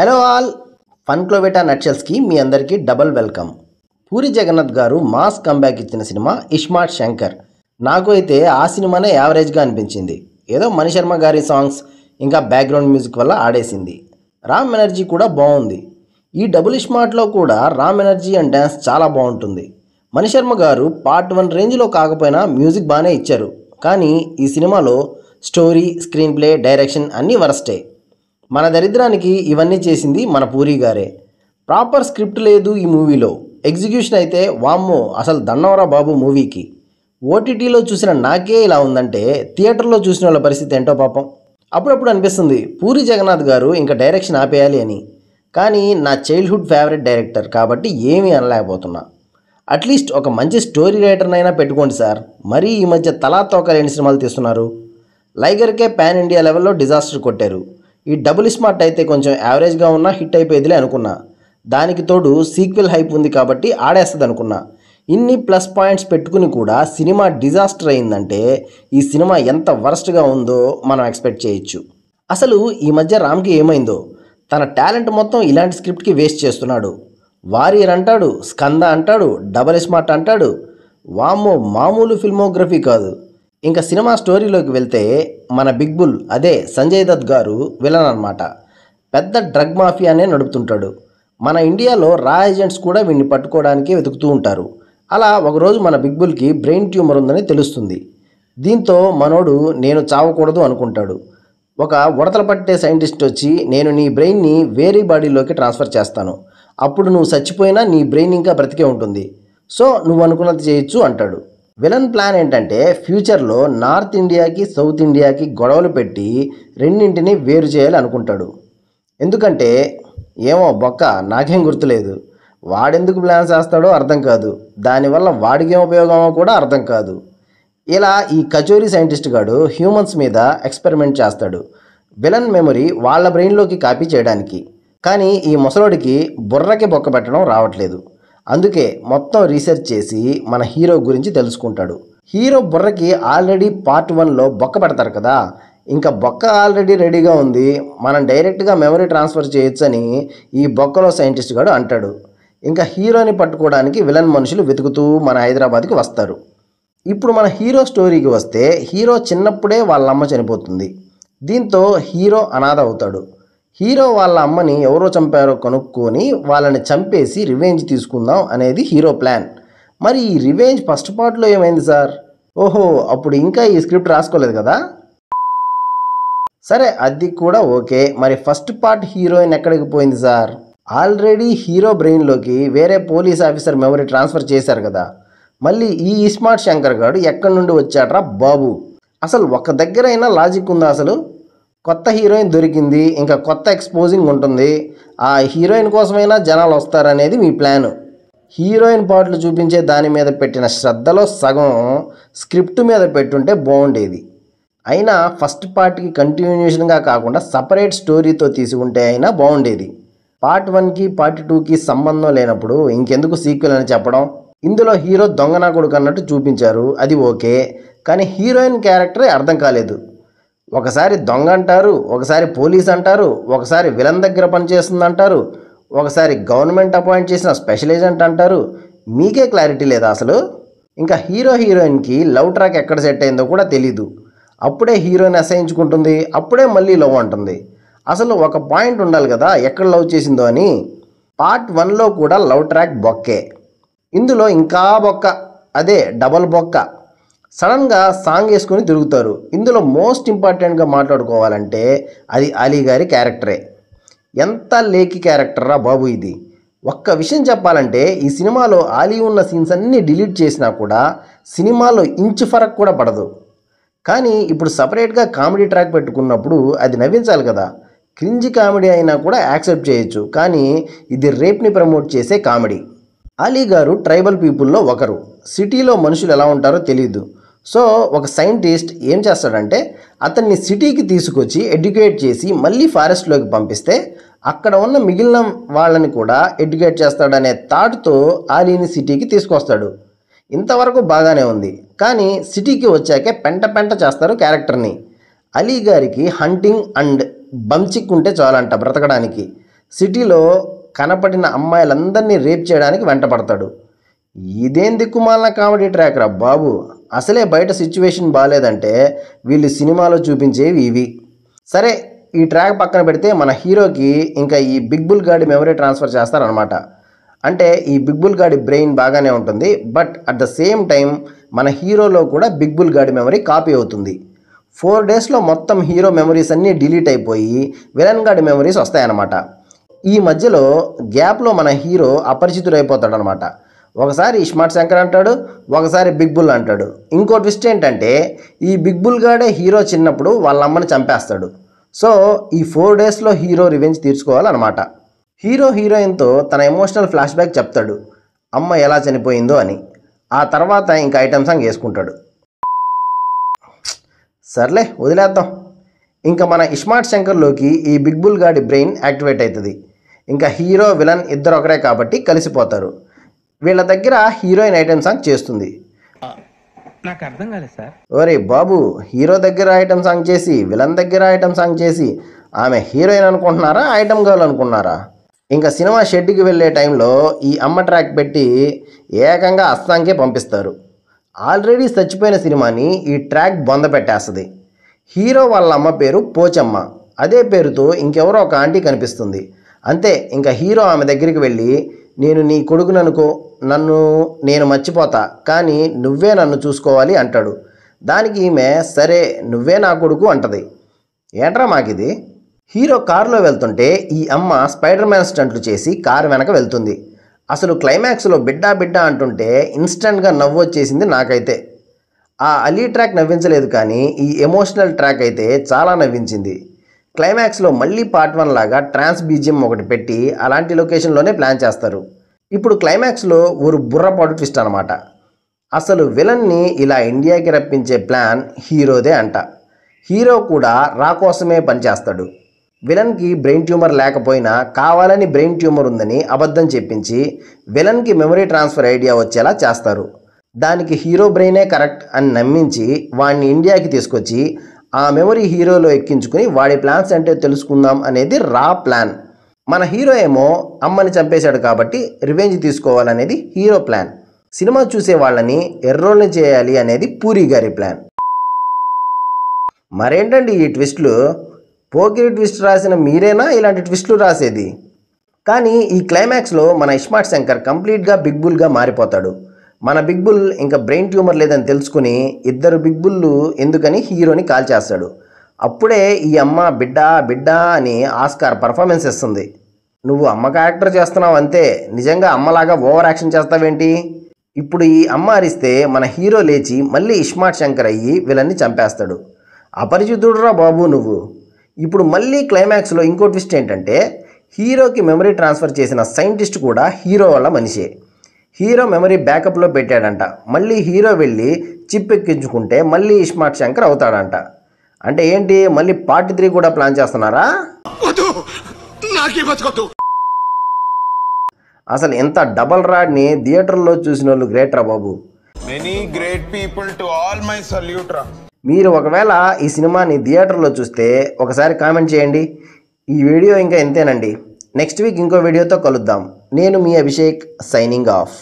Hello all, fun క్లోబెటా నట్షల్స్కి మీ అందరికీ double welcome. Puri Jagannadh గారు mass comeback ఇచ్చిన సినిమా ఇస్మార్ట్ శంకర్. నాకు అయితే ఆ సినిమానే యావరేజ్గా అనిపించింది. ఏదో మణిశర్మ గారి సాంగ్స్ ఇంకా బ్యాక్గ్రౌండ్ మ్యూజిక్ వల్ల ఆడేసింది. రామ్ ఎనర్జీ కూడా బాగుంది. ఈ డబుల్ ఇస్మార్ట్లో కూడా రామ్ ఎనర్జీ అండ్ డ్యాన్స్ చాలా బాగుంటుంది. మణిశర్మ గారు పార్ట్ 1 రేంజ్లో కాకపోయినా మ్యూజిక్ బాగానే ఇచ్చారు. కానీ ఈ సినిమాలో స్టోరీ, స్క్రీన్ ప్లే, డైరెక్షన్ అన్నీ వరస్టే. మన దరిద్రానికి ఇవన్నీ చేసింది మన పూరి గారే. ప్రాపర్ స్క్రిప్ట్ లేదు ఈ మూవీలో. ఎగ్జిక్యూషన్ అయితే వామ్మో, అసలు దన్నవరా బాబు మూవీకి. ఓటీటీలో చూసిన నాకే ఇలా ఉందంటే థియేటర్లో చూసిన వాళ్ళ పరిస్థితి ఏంటో పాపం. అప్పుడప్పుడు అనిపిస్తుంది పూరి జగన్నాథ్ గారు ఇంకా డైరెక్షన్ ఆపేయాలి అని. కానీ నా చైల్డ్హుడ్ ఫేవరెట్ డైరెక్టర్ కాబట్టి ఏమీ అనలేకపోతున్నా. అట్లీస్ట్ ఒక మంచి స్టోరీ రైటర్నైనా పెట్టుకోండి సార్. మరీ ఈ మధ్య తలా తోకలేని సినిమాలు తీస్తున్నారు. లైగర్కే పాన్ ఇండియా లెవెల్లో డిజాస్టర్ కొట్టారు. ఈ డబుల్ స్మార్ట్ అయితే కొంచెం యావరేజ్గా ఉన్నా హిట్ అయిపోయేదిలే అనుకున్నా. దానికి తోడు సీక్వెల్ హైప్ ఉంది కాబట్టి ఆడేస్తుంది అనుకున్నా. ఇన్ని ప్లస్ పాయింట్స్ పెట్టుకుని కూడా సినిమా డిజాస్టర్ అయిందంటే ఈ సినిమా ఎంత వరస్ట్గా ఉందో మనం ఎక్స్పెక్ట్ చేయొచ్చు. అసలు ఈ మధ్య రామ్కి ఏమైందో, తన టాలెంట్ మొత్తం ఇలాంటి స్క్రిప్ట్కి వేస్ట్ చేస్తున్నాడు. వారియర్ అంటాడు, స్కంద అంటాడు, డబుల్ స్మార్ట్ అంటాడు. వామ్మో, మామూలు ఫిల్మోగ్రఫీ కాదు. ఇంకా సినిమా స్టోరీలోకి వెళ్తే మన బిగ్ బుల్ అదే సంజయ్ దత్ గారు విలన్ అన్నమాట. పెద్ద డ్రగ్ మాఫియానే నడుపుతుంటాడు. మన ఇండియాలో రా ఏజెంట్స్ కూడా వీడిని పట్టుకోవడానికి వెతుకుతూ ఉంటారు. అలా ఒకరోజు మన బిగ్ బుల్కి బ్రెయిన్ ట్యూమర్ ఉందని తెలుస్తుంది. దీంతో మనోడు నేను చావకూడదు అనుకుంటాడు. ఒక ఉడతలు పట్టే సైంటిస్ట్ వచ్చి నేను నీ బ్రెయిన్ని వేరే బాడీలోకి ట్రాన్స్ఫర్ చేస్తాను, అప్పుడు నువ్వు చచ్చిపోయినా నీ బ్రెయిన్ ఇంకా బ్రతికే ఉంటుంది, సో నువ్వు అనుకున్నది చేయొచ్చు అంటాడు. విలన్ ప్లాన్ ఏంటంటే ఫ్యూచర్లో నార్త్ ఇండియాకి సౌత్ ఇండియాకి గొడవలు పెట్టి రెండింటిని వేరు చేయాలి అనుకుంటాడు. ఎందుకంటే ఏమో బొక్క, నాకేం గుర్తులేదు. వాడెందుకు ప్లాన్ చేస్తాడో అర్థం కాదు, దానివల్ల వాడికి ఏం ఉపయోగమో కూడా అర్థం కాదు. ఇలా ఈ కచోరీ సైంటిస్ట్ గాడు హ్యూమన్స్ మీద ఎక్స్పెరిమెంట్ చేస్తాడు, విలన్ మెమరీ వాళ్ళ బ్రెయిన్లోకి కాపీ చేయడానికి. కానీ ఈ ముసలోడికి బుర్రకి బొక్క పెట్టడం రావట్లేదు. అందుకే మొత్తం రీసెర్చ్ చేసి మన హీరో గురించి తెలుసుకుంటాడు. హీరో బుర్రకి ఆల్రెడీ పార్ట్ 1లో బొక్క పెడతారు కదా, ఇంకా బొక్క ఆల్రెడీ రెడీగా ఉంది, మనం డైరెక్ట్గా మెమరీ ట్రాన్స్ఫర్ చేయొచ్చని ఈ బొక్కలో సైంటిస్ట్ గాడు అంటాడు. ఇంకా హీరోని పట్టుకోవడానికి విలన్ మనుషులు వెతుకుతూ మన హైదరాబాద్కి వస్తారు. ఇప్పుడు మన హీరో స్టోరీకి వస్తే హీరో చిన్నప్పుడే వాళ్ళ అమ్మ చనిపోతుంది. దీంతో హీరో అనాథ అవుతాడు. హీరో వాళ్ళ అమ్మని ఎవరో చంపారో కనుక్కొని వాళ్ళని చంపేసి రివెంజ్ తీసుకుందాం అనేది హీరో ప్లాన్. మరి ఈ రివెంజ్ ఫస్ట్ పార్ట్లో ఏమైంది సార్? ఓహో, అప్పుడు ఇంకా ఈ స్క్రిప్ట్ రాసుకోలేదు కదా. సరే, అది కూడా ఓకే. మరి ఫస్ట్ పార్ట్ హీరోయిన్ ఎక్కడికి పోయింది సార్? ఆల్రెడీ హీరో బ్రెయిన్లోకి వేరే పోలీస్ ఆఫీసర్ మెమరీ ట్రాన్స్ఫర్ చేశారు కదా. మళ్ళీ ఈ ఇస్మార్ట్ శంకర్ గారు ఎక్కడి నుండి వచ్చాడ్రా బాబు? అసలు ఒక దగ్గరైనా లాజిక్ ఉందా అసలు? కొత్త హీరోయిన్ దొరికింది, ఇంకా కొత్త ఎక్స్పోజింగ్ ఉంటుంది, ఆ హీరోయిన్ కోసమైనా జనాలు వస్తారనేది మీ ప్లాను. హీరోయిన్ పాటలు చూపించే దాని మీద పెట్టిన శ్రద్ధలో సగం స్క్రిప్ట్ మీద పెట్టుంటే బాగుండేది. అయినా ఫస్ట్ పార్ట్కి కంటిన్యూషన్గా కాకుండా సపరేట్ స్టోరీతో తీసి ఉంటే అయినా బాగుండేది. పార్ట్ 1కి పార్ట్ 2కి సంబంధం లేనప్పుడు ఇంకెందుకు సీక్వెల్ అని చెప్పడం? ఇందులో హీరో దొంగనా కొడుకు అన్నట్టు చూపించారు, అది ఓకే. కానీ హీరోయిన్ క్యారెక్టరే అర్థం కాలేదు. ఒకసారి దొంగ అంటారు, ఒకసారి పోలీస్ అంటారు, ఒకసారి విలన్ దగ్గర పనిచేస్తుంది అంటారు, ఒకసారి గవర్నమెంట్ అపాయింట్ చేసిన స్పెషల్ ఏజెంట్ అంటారు. మీకే క్లారిటీ లేదా అసలు? ఇంకా హీరోయిన్కి లవ్ ట్రాక్ ఎక్కడ సెట్ అయిందో కూడా తెలీదు. అప్పుడే హీరోయిన్ అసహించుకుంటుంది, అప్పుడే మళ్ళీ లవ్ అంటుంది. అసలు ఒక పాయింట్ ఉండాలి కదా ఎక్కడ లవ్ చేసిందో అని. పార్ట్ 1లో కూడా లవ్ ట్రాక్ బొక్కే, ఇందులో ఇంకా బొక్క, అదే డబల్ బొక్క. సడన్గా సాంగ్ వేసుకొని తిరుగుతారు. ఇందులో మోస్ట్ ఇంపార్టెంట్గా మాట్లాడుకోవాలంటే అది అలీ గారి క్యారెక్టరే. ఎంత లేకి క్యారెక్టర్రా బాబు ఇది. ఒక్క విషయం చెప్పాలంటే ఈ సినిమాలో అలీ ఉన్న సీన్స్ అన్నీ డిలీట్ చేసినా కూడా సినిమాలో ఇంచు ఫరక్ కూడా పడదు. కానీ ఇప్పుడు సపరేట్గా కామెడీ ట్రాక్ పెట్టుకున్నప్పుడు అది నవ్వించాలి కదా. క్రింజి కామెడీ అయినా కూడా యాక్సెప్ట్ చేయొచ్చు, కానీ ఇది రేప్ని ప్రమోట్ చేసే కామెడీ. అలీ గారు ట్రైబల్ పీపుల్లో ఒకరు. సిటీలో మనుషులు ఎలా ఉంటారో తెలీదు. సో ఒక సైంటిస్ట్ ఏం చేస్తాడంటే అతన్ని సిటీకి తీసుకొచ్చి ఎడ్యుకేట్ చేసి మళ్ళీ ఫారెస్ట్లోకి పంపిస్తే అక్కడ ఉన్న మిగిలిన వాళ్ళని కూడా ఎడ్యుకేట్ చేస్తాడనే థాట్తో అలీని సిటీకి తీసుకొస్తాడు. ఇంతవరకు బాగానే ఉంది. కానీ సిటీకి వచ్చాకే పెంట పెంట చేస్తారు క్యారెక్టర్ని. అలీ గారికి హంటింగ్ అండ్ బంచిక్ ఉంటే చాలంట బ్రతకడానికి. సిటీలో కనపడిన అమ్మాయిలందరినీ రేప్ చేయడానికి వెంటపడతాడు. ఇదేం దిక్కుమాలిన కామెడీ ట్రాక్ రా బాబు. అసలే బయట సిచ్యువేషన్ బాగాలేదంటే వీళ్ళు సినిమాలో చూపించేవి ఇవి. సరే, ఈ ట్రాక్ పక్కన పెడితే మన హీరోకి ఇంకా ఈ బిగ్ బుల్ గాడి మెమరీ ట్రాన్స్ఫర్ చేస్తారనమాట. అంటే ఈ బిగ్ బుల్ గాడి బ్రెయిన్ బాగానే ఉంటుంది, but at the same time మన హీరోలో కూడా బిగ్ బుల్ గాడి మెమరీ కాపీ అవుతుంది. 4 డేస్లో మొత్తం హీరో మెమరీస్ అన్నీ డిలీట్ అయిపోయి విలన్ గాడి మెమరీస్ వస్తాయన్నమాట. ఈ మధ్యలో గ్యాప్లో మన హీరో అపరిచితుడైపోతాడనమాట. ఒకసారి ఇస్మార్ట్ శంకర్ అంటాడు, ఒకసారి బిగ్ బుల్ అంటాడు. ఇంకో ట్విస్ట్ ఏంటంటే ఈ బిగ్ బుల్ గాడే హీరో చిన్నప్పుడు వాళ్ళ అమ్మని చంపేస్తాడు. సో ఈ 4 డేస్లో హీరో రివెంజ్ తీర్చుకోవాలన్నమాట. హీరో హీరోయిన్తో తన ఎమోషనల్ ఫ్లాష్ బ్యాక్ చెప్తాడు, అమ్మ ఎలా చనిపోయిందో అని. ఆ తర్వాత ఇంకా ఐటమ్ సాంగ్ వేసుకుంటాడు. సర్లే వదిలేద్దాం. ఇంకా మన ఇస్మార్ట్ శంకర్లోకి ఈ బిగ్ బుల్ గాడి బ్రెయిన్ యాక్టివేట్ అవుతుంది. ఇంకా హీరో విలన్ ఇద్దరు ఒకరే కాబట్టి కలిసిపోతారు. వీళ్ళ దగ్గర హీరోయిన్ ఐటమ్ సాంగ్ చేస్తుంది. నాకు అర్థం కాలేదు సార్. ఓరే బాబు, హీరో దగ్గర ఐటమ్ సాంగ్ చేసి విలన్ దగ్గర ఐటమ్ సాంగ్ చేసి ఆమె హీరోయిన్ అనుకుంటున్నారా, ఐటమ్ గర్ల్ అనుకుంటున్నారా? ఇంకా సినిమా షెడ్కి వెళ్ళే టైంలో ఈ అమ్మ ట్రాక్ పెట్టి ఏకంగా అస్సాంకే పంపిస్తారు. ఆల్రెడీ చచ్చిపోయిన సినిమాని ఈ ట్రాక్ బొంద పెట్టేస్తుంది. హీరో వాళ్ళ అమ్మ పేరు పోచమ్మ. అదే పేరుతో ఇంకెవరో ఒక ఆంటీ కనిపిస్తుంది. అంతే, ఇంకా హీరో ఆమె దగ్గరికి వెళ్ళి, నేను నీ కొడుకుననుకో, నేను మర్చిపోతా, కానీ నువ్వే నన్ను చూసుకోవాలి అంటాడు. దానికి ఈమె సరే నువ్వే నా కొడుకు అంటది. ఏంట్రా మాకిది? హీరో కారులో వెళ్తుంటే ఈ అమ్మ స్పైడర్ మ్యాన్ స్టంట్లు చేసి కారు వెనక వెళ్తుంది. అసలు క్లైమాక్స్లో బిడ్డా బిడ్డా అంటుంటే ఇన్స్టెంట్గా నవ్వు వచ్చేసింది నాకైతే. ఆ అలీ ట్రాక్ నవ్వించలేదు, కానీ ఈ ఎమోషనల్ ట్రాక్ అయితే చాలా నవ్వించింది. క్లైమాక్స్లో మళ్ళీ పార్ట్ 1 లాగా ట్రాన్స్ బీజియం ఒకటి పెట్టి అలాంటి లొకేషన్లోనే ప్లాన్ చేస్తారు. ఇప్పుడు క్లైమాక్స్లో ఒక బుర్రపాటు ట్విస్ట్ అనమాట. అసలు విలన్ని ఇలా ఇండియాకి రప్పించే ప్లాన్ హీరోదే అంట. హీరో కూడా రా కోసమే పనిచేస్తాడు. విలన్కి బ్రెయిన్ ట్యూమర్ లేకపోయినా కావాలని బ్రెయిన్ ట్యూమర్ ఉందని అబద్ధం చెప్పించి విలన్కి మెమరీ ట్రాన్స్ఫర్ ఐడియా వచ్చేలా చేస్తారు. దానికి హీరో బ్రెయినే కరెక్ట్ అని నమ్మించి వాడిని ఇండియాకి తీసుకొచ్చి ఆ మెమరీ హీరోలో ఎక్కించుకుని వాడి ప్లాన్స్ అంటే తెలుసుకుందాం అనేది రా ప్లాన్. మన హీరో ఏమో అమ్మని చంపేశాడు కాబట్టి రివెంజ్ తీసుకోవాలనేది హీరో ప్లాన్. సినిమా చూసే వాళ్ళని ఎర్రోల్ని చేయాలి అనేది పూరి గారి ప్లాన్. మరేంటండి ఈ ట్విస్టులు? పోకిరి ట్విస్ట్ రాసిన మీరేనా ఇలాంటి ట్విస్టులు రాసేది? కానీ ఈ క్లైమాక్స్లో మన ఇస్మార్ట్ శంకర్ కంప్లీట్గా బిగ్ బుల్గా మారిపోతాడు. మన బిగ్ బుల్ ఇంకా బ్రెయిన్ ట్యూమర్ లేదని తెలుసుకుని ఇద్దరు బిగ్ బుల్లు ఎందుకని హీరోని కాల్ చేస్తాడు. అప్పుడే ఈ అమ్మ బిడ్డా బిడ్డా అని ఆస్కార్ పర్ఫార్మెన్స్ ఇస్తుంది. నువ్వు అమ్మ క్యారెక్టర్ చేస్తున్నావు అంతే, నిజంగా అమ్మలాగా ఓవర్ యాక్షన్ చేస్తావేంటి? ఇప్పుడు ఈ అమ్మ అరిస్తే మన హీరో లేచి మళ్ళీ ఇస్మార్ట్ శంకర్ అయ్యి విలన్ని చంపేస్తాడు. అపరిచితుడురా బాబు నువ్వు. ఇప్పుడు మళ్ళీ క్లైమాక్స్లో ఇంకో ట్విస్ట్ ఏంటంటే హీరోకి మెమరీ ట్రాన్స్ఫర్ చేసిన సైంటిస్ట్ కూడా హీరో వల్ల మనిషే. హీరో మెమరీ బ్యాకప్లో పెట్టాడంట. మళ్ళీ హీరో వెళ్ళి చిప్ ఎక్కించుకుంటే మళ్ళీ ఇస్మార్ట్ శంకర్ అవుతాడంట. అంటే ఏంటి, మళ్ళీ పార్ట్ 3 కూడా ప్లాన్ చేస్తున్నారా? అసలు ఎంత డబల్ రాడ్ని థియేటర్లో చూసిన వాళ్ళు గ్రేట్ రా బాబు. మీరు ఒకవేళ ఈ సినిమాని థియేటర్లో చూస్తే ఒకసారి కామెంట్ చేయండి. ఈ వీడియో ఇంకా ఇంతేనండి. నెక్స్ట్ వీక్ ఇంకో వీడియోతో కలుద్దాం. నేను మీ అభిషేక్, సైనింగ్ ఆఫ్.